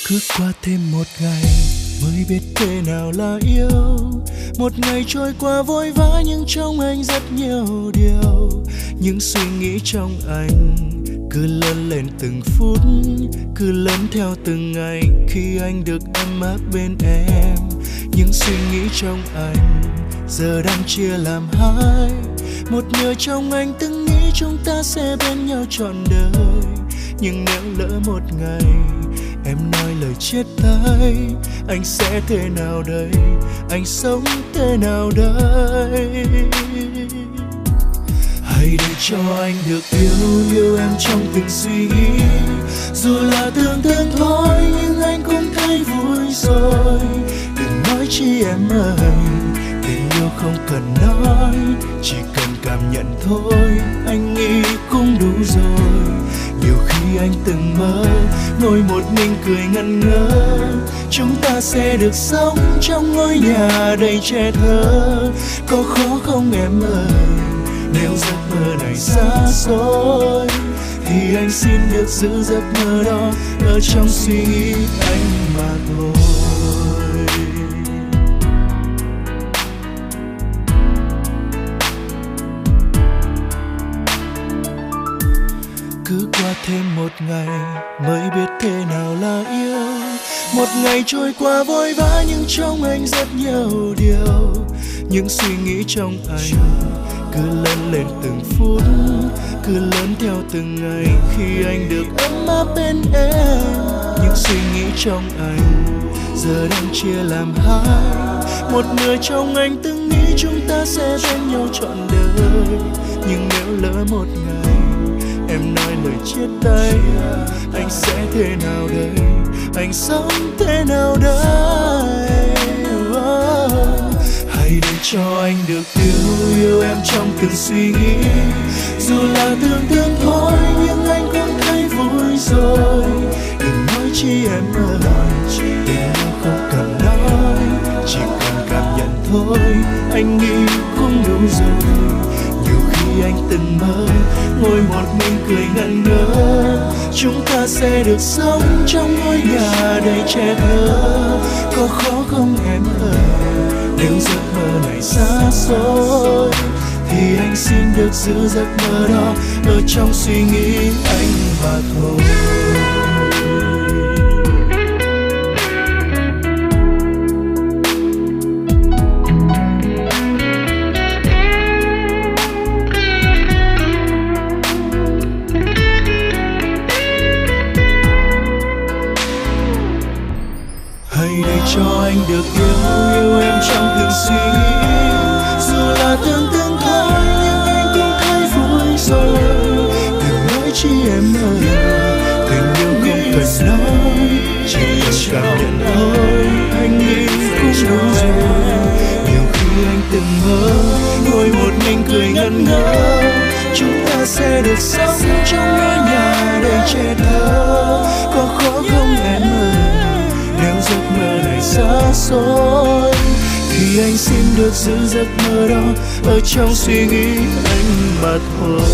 Cứ qua thêm một ngày mới biết thế nào là yêu. Một ngày trôi qua vội vã nhưng trong anh rất nhiều điều. Những suy nghĩ trong anh cứ lớn lên từng phút, cứ lớn theo từng ngày khi anh được ấm áp bên em. Những suy nghĩ trong anh giờ đang chia làm hai. Một nửa trong anh từng nghĩ chúng ta sẽ bên nhau trọn đời. Nhưng nếu lỡ một ngày em nói lời chia tay, anh sẽ thế nào đây? Anh sống thế nào đây? Hãy để cho anh được yêu em trong từng suy nghĩ. Dù là thương thôi nhưng anh cũng thấy vui rồi. Đừng nói chi em ơi, tình yêu không cần nói, chỉ cần cảm nhận thôi, anh nghĩ cũng đủ rồi. Nhiều khi anh từng mơ ngồi một mình cười ngẩn ngơ, chúng ta sẽ được sống trong ngôi nhà đầy trẻ thơ. Có khó không em ơi, nếu giấc mơ này xa xôi thì anh xin được giữ giấc mơ đó ở trong suy nghĩ anh mà thôi. Cứ qua thêm một ngày mới biết thế nào là yêu. Một ngày trôi qua vội vã nhưng trong anh rất nhiều điều. Những suy nghĩ trong anh cứ lớn lên từng phút, cứ lớn theo từng ngày khi anh được ấm áp bên em. Những suy nghĩ trong anh giờ đang chia làm hai. Một nửa trong anh từng nghĩ chúng ta sẽ bên nhau trọn đời, nhưng nếu lỡ một ngày em nói lời chia tay, anh sẽ thế nào đây, anh sống thế nào đây? Hãy để cho anh được yêu em trong từng suy nghĩ. Dù là thương thôi nhưng anh cũng thấy vui rồi. Đừng nói chi em ơi, tình yêu không cần nói, chỉ cần cảm nhận thôi, anh nghĩ cũng đủ rồi. Nhiều khi anh từng mơ ngồi một mình cười ngẩn ngơ, chúng ta sẽ được sống trong ngôi nhà đầy trẻ thơ. Có khó không em ơi, nếu giấc mơ này xa xôi thì anh xin được giữ giấc mơ đó ở trong suy nghĩ anh mà thôi. Hãy để cho anh được yêu em trong từng suy nghĩ. Dù là thương thôi nhưng anh cũng thấy vui rồi. Đừng nói chi em ơi, tình yêu không cần nói, chỉ cần cảm nhận thôi, anh nghĩ cũng đủ rồi. Nhiều khi anh từng mơ ngồi một mình cười ngẩn ngơ, chúng ta sẽ được sống trong ngôi nhà đầy trẻ thơ. Có khó không em ơi, nếu giấc mơ này xa xôi thì anh xin được giữ giấc mơ đó ở trong suy nghĩ anh mà thôi.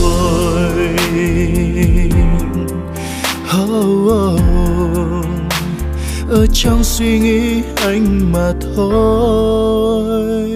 Ở trong suy nghĩ anh mà thôi.